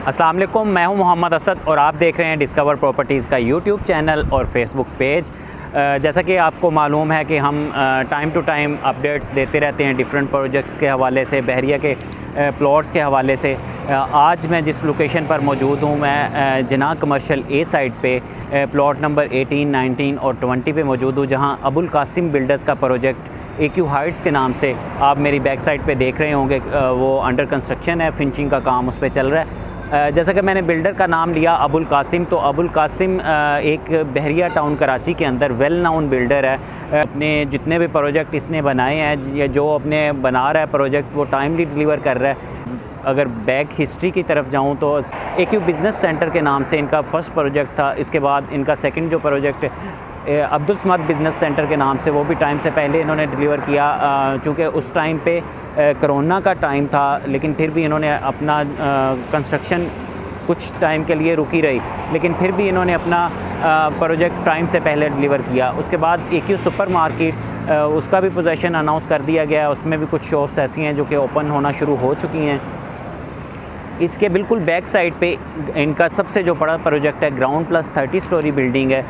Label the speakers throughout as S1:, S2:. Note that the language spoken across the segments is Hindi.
S1: अस्सलाम वालेकुम, मैं हूं मोहम्मद असद और आप देख रहे हैं डिस्कवर प्रॉपर्टीज़ का यूट्यूब चैनल और फेसबुक पेज। जैसा कि आपको मालूम है कि हम टाइम टू टाइम अपडेट्स देते रहते हैं डिफरेंट प्रोजेक्ट्स के हवाले से, बहरिया के प्लॉट्स के हवाले से। आज मैं जिस लोकेशन पर मौजूद हूँ, मैं जिना कमर्शियल ए साइड पे प्लॉट नंबर 18, 19 और 20 पे मौजूद हूँ, जहाँ अबुल कासिम बिल्डर्स का प्रोजेक्ट AQ हाइट्स के नाम से आप मेरी बैक साइड पे देख रहे होंगे। वो अंडर कंस्ट्रक्शन है, फिनिशिंग का काम उस पर चल रहा है। जैसा कि मैंने बिल्डर का नाम लिया अबुल कासिम, तो अबुल कासिम एक बहरिया टाउन कराची के अंदर वेल नाउन बिल्डर है। अपने जितने भी प्रोजेक्ट इसने बनाए हैं या जो अपने बना रहा है प्रोजेक्ट, वो टाइमली डिलीवर कर रहा है। अगर बैक हिस्ट्री की तरफ जाऊं तो AQ बिज़नेस सेंटर के नाम से इनका फ़र्स्ट प्रोजेक्ट था। इसके बाद इनका सेकंड जो project Abdul Samad business centre के नाम से, वो भी टाइम से पहले इन्होंने डिलीवर किया। चूँकि उस टाइम पे कोरोना का टाइम था, लेकिन फिर भी इन्होंने अपना कंस्ट्रक्शन कुछ टाइम के लिए रुकी रही, लेकिन फिर भी इन्होंने अपना प्रोजेक्ट टाइम से पहले डिलीवर किया। उसके बाद AQ सुपर मार्केट, उसका भी पोजीशन अनाउंस कर दिया गया। उसमें भी कुछ शॉप्स ऐसी हैं जो कि ओपन होना शुरू हो चुकी हैं। इसके बिल्कुल बैक साइड पे इनका सबसे जो बड़ा प्रोजेक्ट है, ग्राउंड प्लस 30 स्टोरी बिल्डिंग है।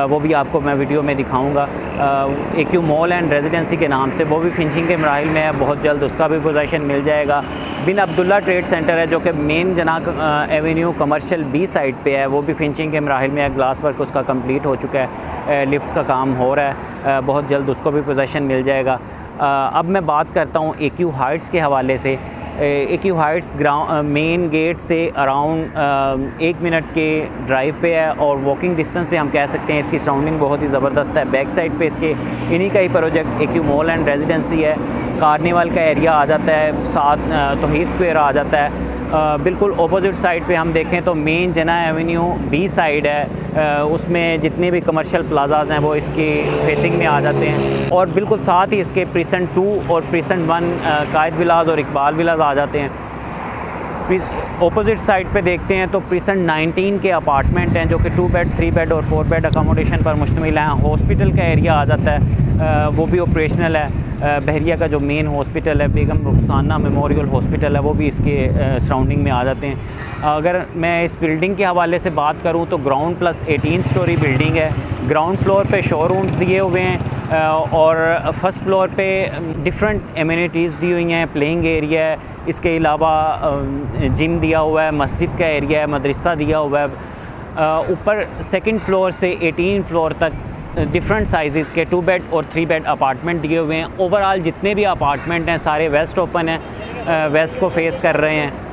S1: वो भी आपको मैं वीडियो में दिखाऊंगा। AQ मॉल एंड रेजिडेंसी के नाम से, वो भी फिनिशिंग के मराहिल में है। बहुत जल्द उसका भी पोजीशन मिल जाएगा। बिन अब्दुल्ला ट्रेड सेंटर है, जो कि मेन जना एवेन्यू कमर्शियल B साइड पे है, वो भी फिनिशिंग के मराहिल में है। ग्लास वर्क उसका कंप्लीट हो चुका है, लिफ्ट्स का काम हो रहा है। बहुत जल्द उसको भी पोजीशन मिल जाएगा। अब मैं बात करता हूँ AQ हाइट्स के हवाले से। AQ हाइट्स मेन गेट से अराउंड 1 मिनट के ड्राइव पे है और वॉकिंग डिस्टेंस पे हम कह सकते हैं। इसकी सराउंडिंग बहुत ही ज़बरदस्त है। बैक साइड पे इसके इन्हीं का ही project AQ mall and residency है। कार्निवल का एरिया आ जाता है, साथ तौहीद स्क्वायर आ जाता है। बिल्कुल ऑपोजिट साइड पे हम देखें तो मेन जना एवेन्यू B साइड है, उसमें जितने भी कमर्शियल प्लाजाज हैं वो इसकी फेसिंग में आ जाते हैं। और बिल्कुल साथ ही इसके प्रीसेंट 2 और प्रीसेंट 1 कायद विलाज और इकबाल विलाज आ जाते हैं। ऑपोजिट साइड पे देखते हैं तो प्रीसेंट 19 के अपार्टमेंट हैं, जो कि 2 बेड, 3 बेड और 4 बेड अकोमोडेशन पर मुश्तमिल हैं। हॉस्पिटल का एरिया आ जाता है, वो भी ऑपरेशनल है। बहरिया का जो मेन हॉस्पिटल है, बेगम रुखसाना मेमोरियल हॉस्पिटल है, वो भी इसके सराउंडिंग में आ जाते हैं। अगर मैं इस बिल्डिंग के हवाले से बात करूं तो ग्राउंड प्लस 18 स्टोरी बिल्डिंग है। ग्राउंड फ्लोर पे शोरूम्स दिए हुए हैं और फर्स्ट फ्लोर पे डिफरेंट एमिनिटीज़ दी हुई हैं। प्लेइंग एरिया है, इसके अलावा जिम दिया हुआ है, मस्जिद का एरिया है, मदरसा दिया हुआ है। ऊपर सेकंड फ्लोर से 18 फ्लोर तक डिफरेंट साइज़ के 2 बेड और 3 बेड अपार्टमेंट दिए हुए हैं। ओवरऑल जितने भी अपार्टमेंट हैं सारे वेस्ट ओपन हैं, वेस्ट को फेस कर रहे हैं।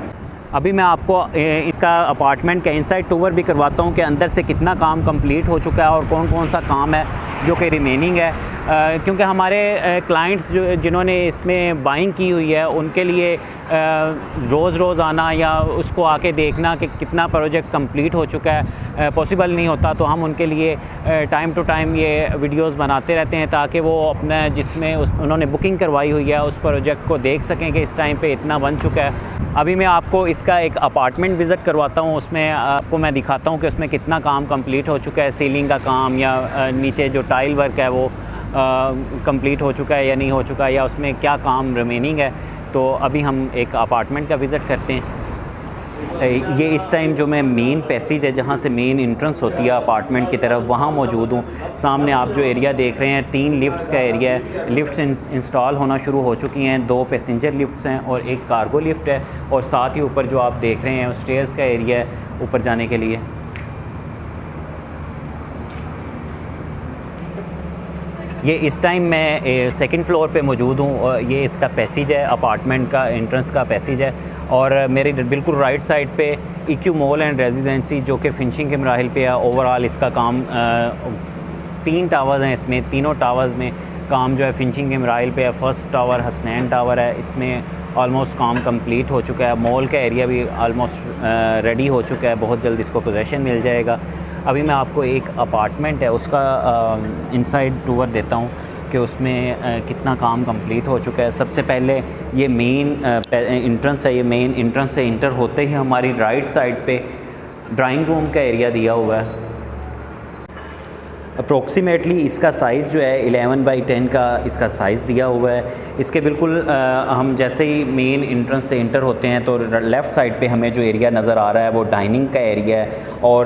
S1: अभी मैं आपको इसका अपार्टमेंट का इनसाइड टूर भी करवाता हूँ कि अंदर से कितना काम कंप्लीट हो चुका है और कौन कौन सा काम है जो कि रिमेनिंग है। क्योंकि हमारे क्लाइंट्स जिन्होंने इसमें बाइंग की हुई है, उनके लिए रोज़ आना या उसको आके देखना कि कितना प्रोजेक्ट कंप्लीट हो चुका है पॉसिबल नहीं होता। तो हम उनके लिए टाइम टू टाइम ये वीडियोस बनाते रहते हैं, ताकि वो अपना जिसमें उन्होंने बुकिंग करवाई हुई है उस प्रोजेक्ट को देख सकें कि इस टाइम पे इतना बन चुका है। अभी मैं आपको इसका एक अपार्टमेंट विज़िट करवाता हूँ, उसमें आपको मैं दिखाता हूँ कि उसमें कितना काम कंप्लीट हो चुका है। सीलिंग का काम या नीचे जो टाइल वर्क है वो कंप्लीट हो चुका है या नहीं हो चुका है, या उसमें क्या काम रिमेनिंग है। तो अभी हम एक अपार्टमेंट का विज़िट करते हैं। ये इस टाइम जो मैं मेन पैसेज है, जहाँ से मेन एंट्रेंस होती है अपार्टमेंट की तरफ, वहाँ मौजूद हूँ। सामने आप जो एरिया देख रहे हैं 3 लिफ्ट्स का एरिया है। लिफ्ट्स इंस्टॉल होना शुरू हो चुकी हैं। 2 पैसेंजर लिफ्ट्स हैं और एक कार्गो लिफ्ट है, और साथ ही ऊपर जो आप देख रहे हैं स्टेयर्स का एरिया है ऊपर जाने के लिए। ये इस टाइम मैं सेकंड फ्लोर पे मौजूद हूँ और ये इसका पैसेज है, अपार्टमेंट का एंट्रेंस का पैसेज है। और मेरे बिल्कुल राइट साइड पे AQ मॉल एंड रेजिडेंसी, जो कि फिनिशिंग के मराहिल पे है। ओवरऑल इसका काम 3 टावर्स हैं, इसमें तीनों टावर्स में काम जो है फिनिशिंग के मराहिल पे है। फर्स्ट टावर हसनैन टावर है, इसमें ऑलमोस्ट काम कंप्लीट हो चुका है। मॉल का एरिया भी ऑलमोस्ट रेडी हो चुका है, बहुत जल्द इसको पोजीशन मिल जाएगा। अभी मैं आपको एक अपार्टमेंट है उसका इनसाइड टूर देता हूँ कि उसमें कितना काम कंप्लीट हो चुका है। सबसे पहले ये मेन इंट्रेंस है। ये मेन इंट्रेंस से इंटर होते ही हमारी राइट साइड पे ड्राइंग रूम का एरिया दिया हुआ है। अप्रोक्सीमेटली इसका साइज़ जो है 11x10 का इसका साइज़ दिया हुआ है। इसके बिल्कुल हम जैसे ही मेन एंट्रेंस से इंटर होते हैं तो लेफ़्ट साइड पे हमें जो एरिया नज़र आ रहा है वो डाइनिंग का एरिया है और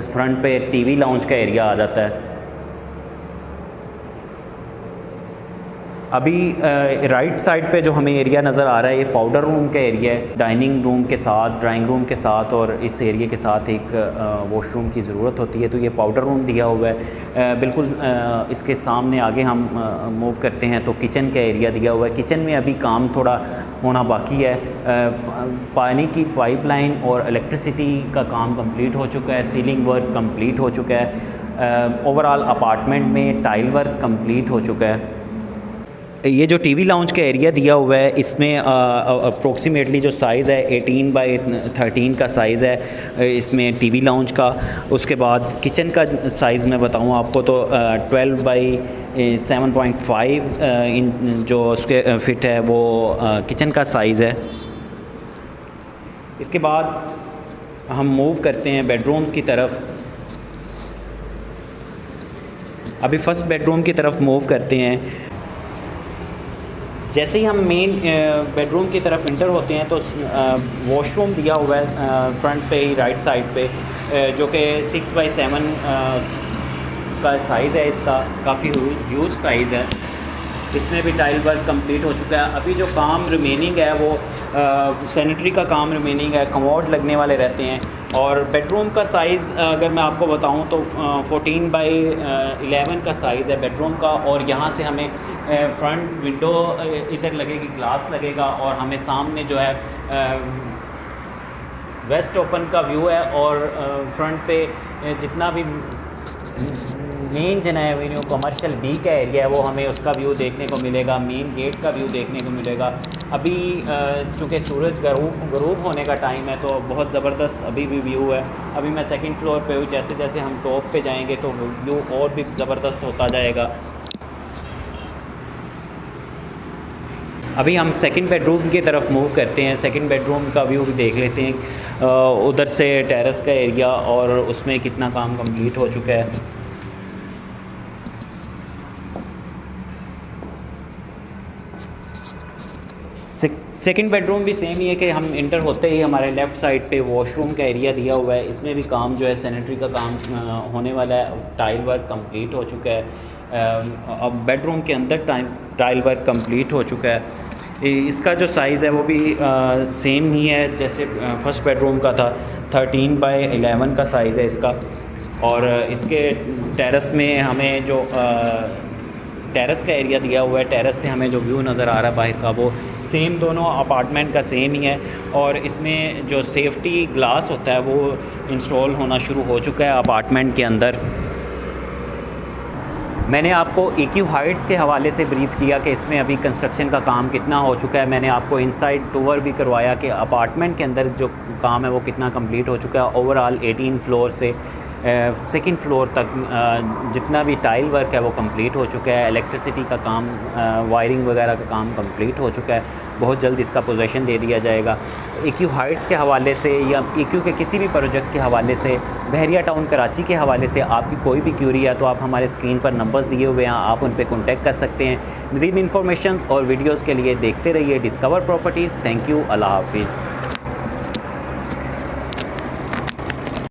S1: फ्रंट पे टीवी लाउंज का एरिया आ जाता है। अभी राइट साइड पे जो हमें एरिया नज़र आ रहा है ये पाउडर रूम का एरिया है। डाइनिंग रूम के साथ, ड्राइंग रूम के साथ और इस एरिया के साथ एक वॉशरूम की ज़रूरत होती है, तो ये पाउडर रूम दिया हुआ है। बिल्कुल इसके सामने आगे हम मूव करते हैं तो किचन का एरिया दिया हुआ है। किचन में अभी काम थोड़ा होना बाकी है। पानी की पाइपलाइन और इलेक्ट्रिसिटी का काम कंप्लीट हो चुका है, सीलिंग वर्क कंप्लीट हो चुका है। ओवरऑल अपार्टमेंट में टाइल वर्क कंप्लीट हो चुका है। ये जो टीवी लाउंज का एरिया दिया हुआ है इसमें अप्रोक्सीमेटली जो साइज़ है 18x13 का साइज़ है इसमें टीवी लाउंज का। उसके बाद किचन का साइज़ मैं बताऊं आपको तो 12x7.5 इन जो उसके फिट है वो किचन का साइज़ है। इसके बाद हम मूव करते हैं बेडरूम्स की तरफ। अभी फ़र्स्ट बेडरूम की तरफ मूव करते हैं। जैसे ही हम मेन बेडरूम की तरफ इंटर होते हैं तो वॉशरूम दिया हुआ है फ्रंट पे ही राइट साइड पे, जो कि 6x7 का साइज़ है। इसका काफ़ी ह्यूज साइज़ है। इसमें भी टाइल वर्क कंप्लीट हो चुका है। अभी जो काम रिमेनिंग है वो सैनिटरी का काम रिमेनिंग है, कमोड लगने वाले रहते हैं। और बेडरूम का साइज़ अगर मैं आपको बताऊं तो 14x11 का साइज़ है बेडरूम का। और यहाँ से हमें फ्रंट विंडो इधर लगेगी, ग्लास लगेगा और हमें सामने जो है वेस्ट ओपन का व्यू है। और फ्रंट पे जितना भी मेन जनाया एवेन्यू कमर्शियल बी का एरिया है वो हमें उसका व्यू देखने को मिलेगा, मेन गेट का व्यू देखने को मिलेगा। अभी चूँकि सूरज गरूब होने का टाइम है तो बहुत ज़बरदस्त अभी भी व्यू है। अभी मैं सेकंड फ्लोर पे हूँ, जैसे जैसे हम टॉप पे जाएंगे तो व्यू और भी ज़बरदस्त होता जाएगा। अभी हम सेकंड बेडरूम की तरफ मूव करते हैं। सेकंड बेडरूम का व्यू भी देख लेते हैं, उधर से टेरेस का एरिया और उसमें कितना काम कंप्लीट हो चुका है। सेकंड बेडरूम भी सेम ही है कि हम इंटर होते ही हमारे लेफ़्ट साइड पे वॉशरूम का एरिया दिया हुआ है। इसमें भी काम जो है सैनिटरी का काम होने वाला है। टाइल वर्क कंप्लीट हो चुका है। अब बेडरूम के अंदर टाइल वर्क कंप्लीट हो चुका है। इसका जो साइज़ है वो भी सेम ही है जैसे फर्स्ट बेडरूम का था। 13x11 का साइज़ है इसका। और इसके टेरेस में हमें जो टेरेस का एरिया दिया हुआ है, टेरेस से हमें जो व्यू नज़र आ रहा है बाहर का वो सेम दोनों अपार्टमेंट का सेम ही है। और इसमें जो सेफ्टी ग्लास होता है वो इंस्टॉल होना शुरू हो चुका है अपार्टमेंट के अंदर। मैंने आपको EQ हाइट्स के हवाले से ब्रीफ़ किया कि इसमें अभी कंस्ट्रक्शन का काम कितना हो चुका है। मैंने आपको इनसाइड टूर भी करवाया कि अपार्टमेंट के अंदर जो काम है वो कितना कंप्लीट हो चुका है। ओवरऑल 18 फ्लोर से सेकंड फ्लोर तक जितना भी टाइल वर्क है वो कंप्लीट हो चुका है। इलेक्ट्रिसिटी का काम, वायरिंग वगैरह का काम कंप्लीट हो चुका है। बहुत जल्द इसका पोजीशन दे दिया जाएगा। EQ हाइट्स के हवाले से या EQ के किसी भी प्रोजेक्ट के हवाले से, बहरिया टाउन कराची के हवाले से आपकी कोई भी क्यूरी है तो आप हमारे स्क्रीन पर नंबर्स दिए हुए हैं, आप उन पर कॉन्टेक्ट कर सकते हैं। मज़ीद इन्फॉर्मेशन और वीडियोज़ के लिए देखते रहिए डिस्कवर प्रॉपर्टीज़। थैंक यू, अल्लाह हाफिज़।